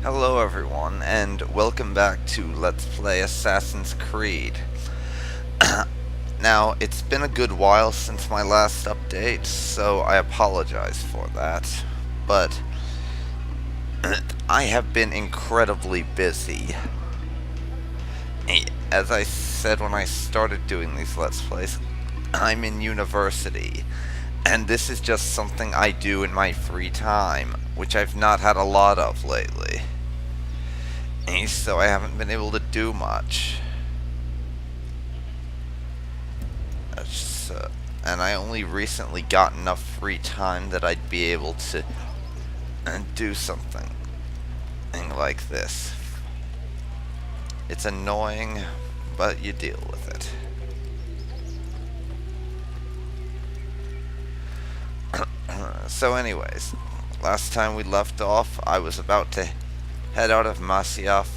Hello everyone, and welcome back to Let's Play Assassin's Creed. Now, it's been a good while since my last update, so I apologize for that, but I have been incredibly busy. As I said when I started doing these Let's Plays, I'm in university, and this is just something I do in my free time, which I've not had a lot of lately. So I haven't been able to do much. And I only recently got enough free time that I'd be able to do something like this. It's annoying, but you deal with it. So anyways, last time we left off, I was about to head out of Masyaf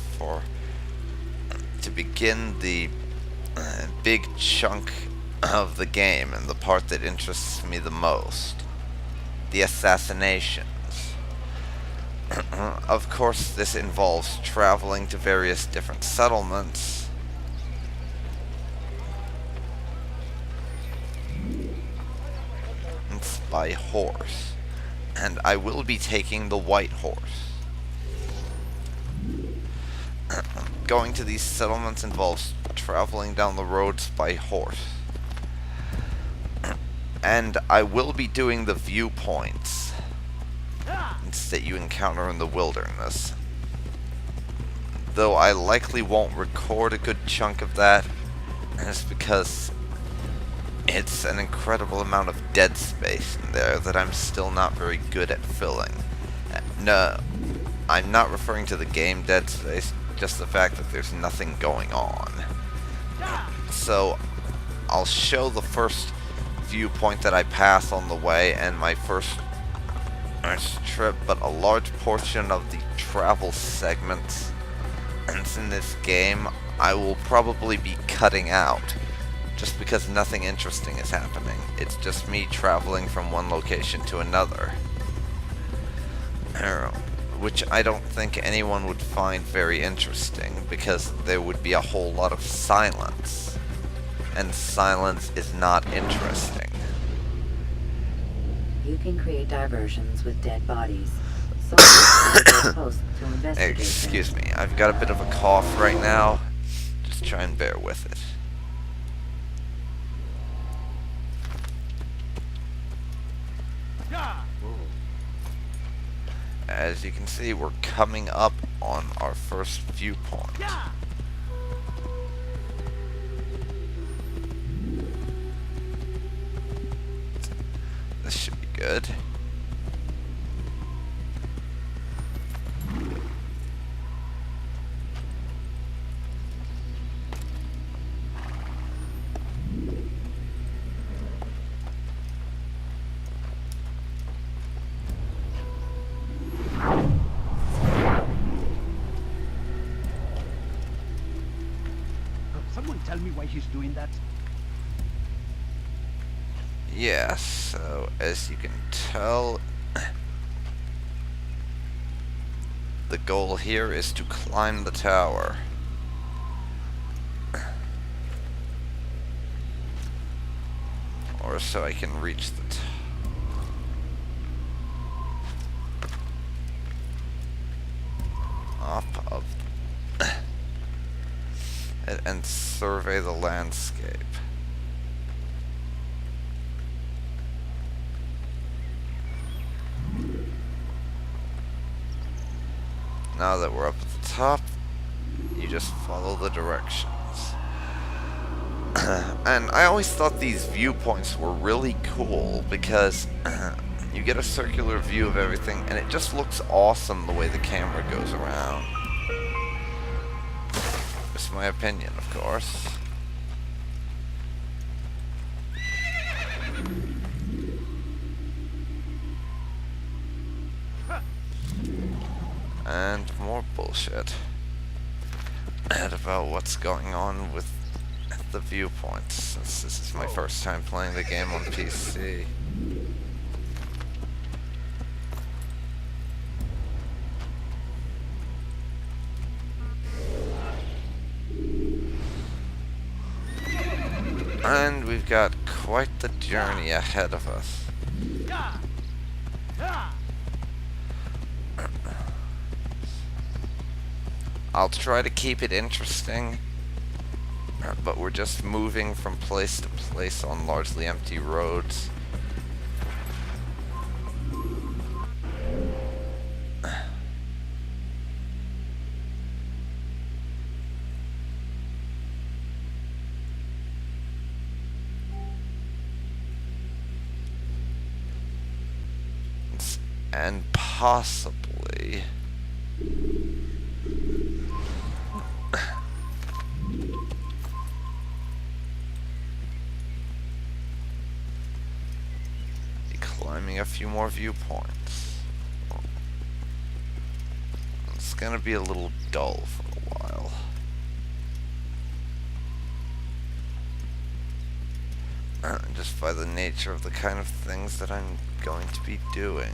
to begin the big chunk of the game and the part that interests me the most, the assassinations. Of course, this involves traveling to various different settlements by horse, and I will be taking the white horse. Going to these settlements involves traveling down the roads by horse. And I will be doing the viewpoints that you encounter in the wilderness. Though I likely won't record a good chunk of that, just because it's an incredible amount of dead space in there that I'm still not very good at filling. No, I'm not referring to the game dead space, just the fact that there's nothing going on. So, I'll show the first viewpoint that I pass on the way and my first trip, but a large portion of the travel segments in this game I will probably be cutting out, just because nothing interesting is happening. It's just me traveling from one location to another, which I don't think anyone would find very interesting, because there would be a whole lot of silence, and silence is not interesting. You can create diversions with dead bodies. So to investigate Excuse me, I've got a bit of a cough right now. Just try and bear with it. As you can see, we're coming up on our first viewpoint. This should be good. Someone tell me why he's doing that? Yes, so as you can tell, the goal here is to climb the tower. Or so I can reach the top of and survey the landscape. Now that we're up at the top, you just follow the directions. And I always thought these viewpoints were really cool because you get a circular view of everything and it just looks awesome the way the camera goes around. Just my opinion, of course. And more bullshit about what's going on with the viewpoints, since this is my first time playing the game on PC. And we've got quite the journey ahead of us. I'll try to keep it interesting, but we're just moving from place to place on largely empty roads. And possibly be climbing a few more viewpoints. It's gonna be a little dull for a while. Just by the nature of the kind of things that I'm going to be doing.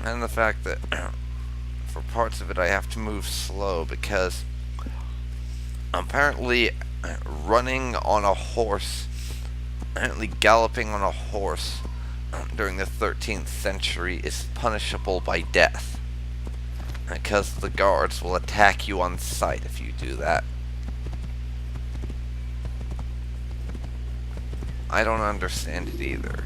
And the fact that for parts of it I have to move slow because apparently running on a horse, apparently galloping on a horse during the 13th century is punishable by death. Because the guards will attack you on sight if you do that. I don't understand it either.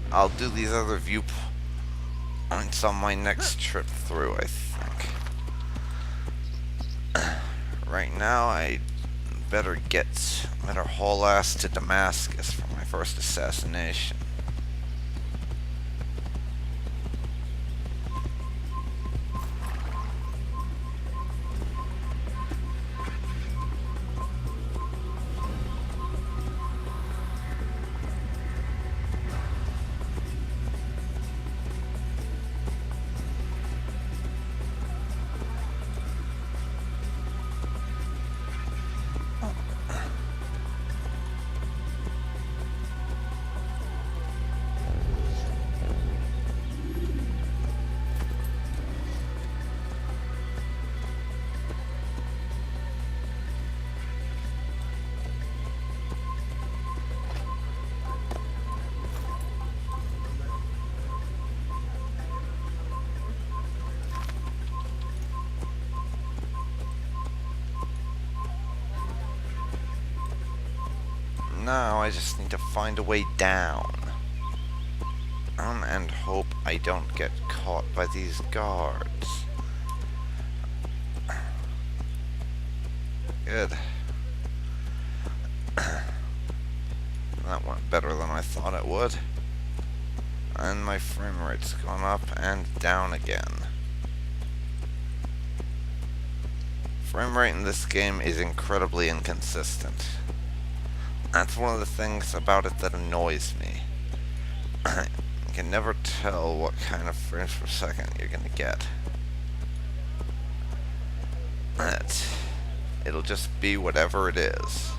I'll do these other viewpoints on my next trip through, I think. Right now, I better haul ass to Damascus for my first assassination. Now I just need to find a way down. And hope I don't get caught by these guards. Good. That went better than I thought it would. And my frame rate's gone up and down again. Frame rate in this game is incredibly inconsistent. That's one of the things about it that annoys me. You can never tell what kind of frames per second you're gonna get. It'll just be whatever it is.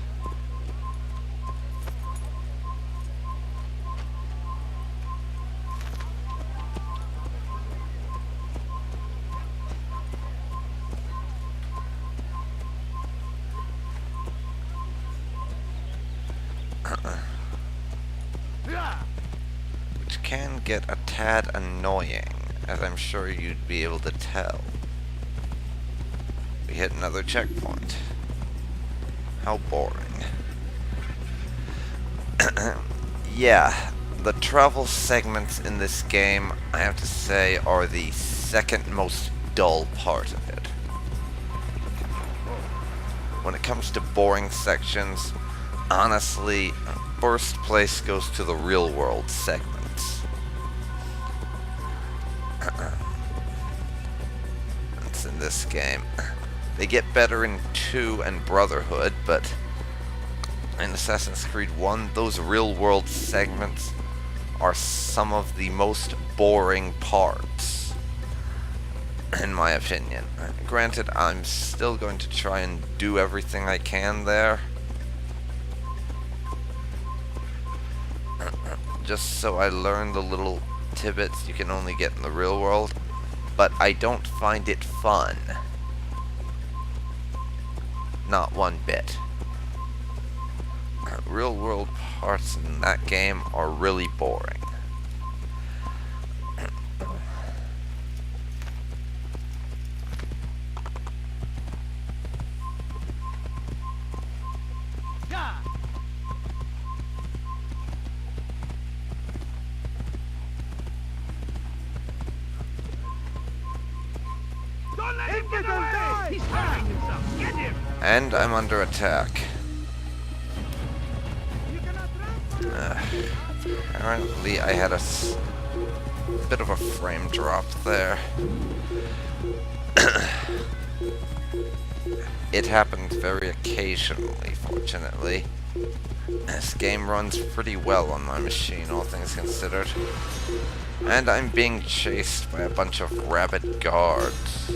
Which can get a tad annoying, as I'm sure you'd be able to tell. We hit another checkpoint. How boring. Yeah, the travel segments in this game, I have to say, are the second most dull part of it. when it comes to boring sections, honestly, first place goes to the real world segments. It's in this game. They get better in 2 and Brotherhood, but in Assassin's Creed 1, those real world segments are some of the most boring parts, in my opinion. Granted, I'm still going to try and do everything I can there, just so I learn the little tidbits you can only get in the real world, but I don't find it fun. Not one bit. Real world parts in that game are really boring. Don't let him get away! He's hurting himself. Get him! And I'm under attack. Apparently I had a bit of a frame drop there. It happens very occasionally, fortunately. This game runs pretty well on my machine, all things considered. And I'm being chased by a bunch of rabid guards.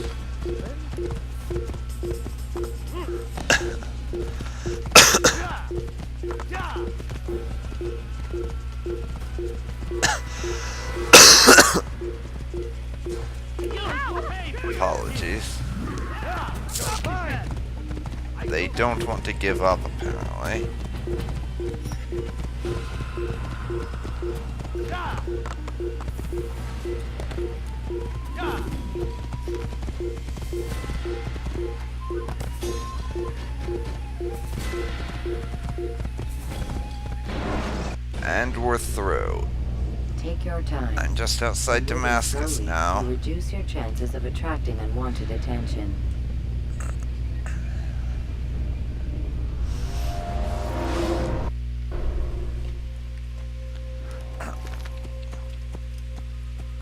Apologies. They don't want to give up, apparently. And we're through. Take your time. I'm just outside Damascus Slowly now. to reduce your chances of attracting unwanted attention. Of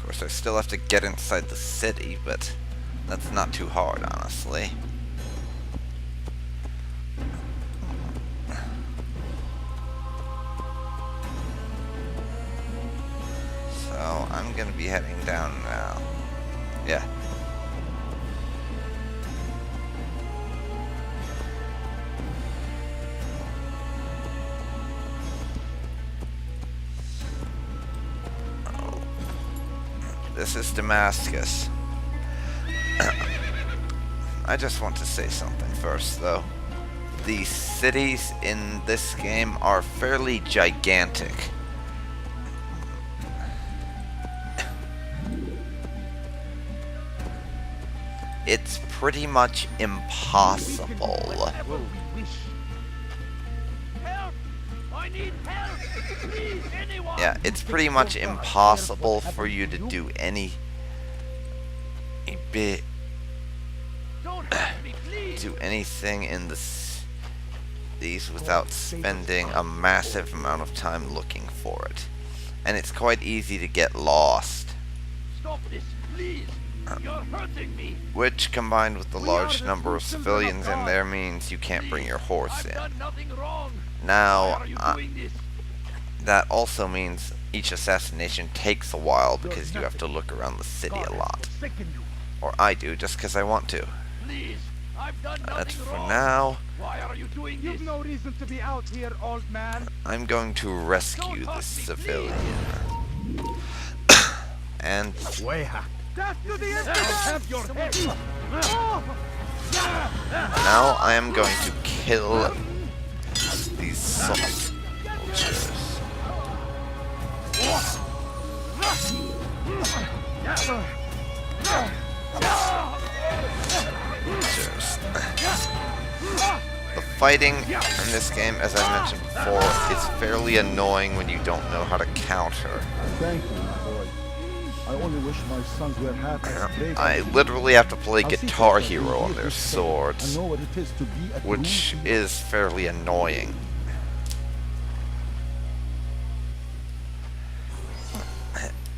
course, I still have to get inside the city, but that's not too hard, honestly. So, I'm gonna be heading down now. Yeah. This is Damascus. I just want to say something first, though. The cities in this game are fairly gigantic. It's pretty much impossible. Whatever we wish. Help! I need help! Please, anyone! Yeah, it's pretty much impossible for you to do any bit Don't hurt me, please! do anything in these without spending a massive amount of time looking for it. And it's quite easy to get lost, Stop this, please! You're hurting me! which combined with the large number of civilians in there means you can't bring your horse I've in. done nothing wrong! Why Now, are you doing this? that also means each assassination takes a while because you have to look around the city a lot. Or I do, just because I want to. Please! I've done That's nothing for wrong! now. Why are you doing this? You've no reason to be out here, old man. I'm going to rescue Don't this touch me, civilian. And Death to the I'll infidels! have your head! now I am going to kill these soldiers. The fighting in this game, as I mentioned before, is fairly annoying when you don't know how to counter. Thank you, my boy. I only wish my sons were half as brave. I as you. literally have to play I'll see Guitar to it that you Hero on hear their this tale swords, and know what it is to be at which root. is fairly annoying.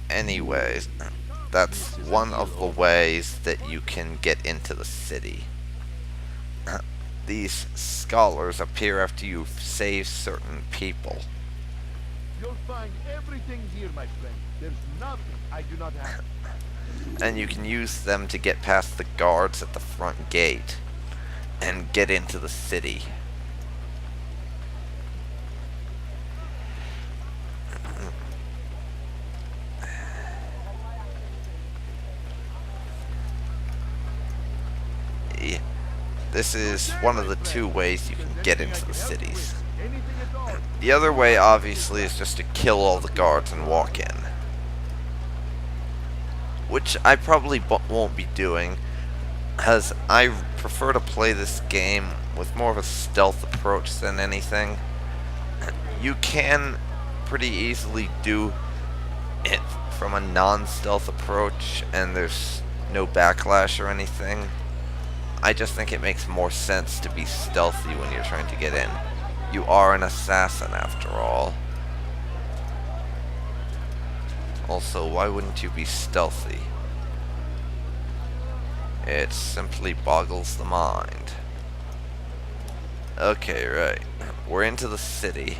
Anyways, that's one of the ways that you can get into the city. These scholars appear after you've saved certain people. You'll find everything here, my friend. There's nothing I do not have. And you can use them to get past the guards at the front gate and get into the city. Yeah. This is one of the two ways you can get into the cities. Anything at all. The other way, obviously, is just to kill all the guards and walk in. Which I probably won't be doing, as I prefer to play this game with more of a stealth approach than anything. You can pretty easily do it from a non-stealth approach, and there's no backlash or anything. I just think it makes more sense to be stealthy when you're trying to get in. You are an assassin, after all. Also, why wouldn't you be stealthy? It simply boggles the mind. Okay, right. We're into the city.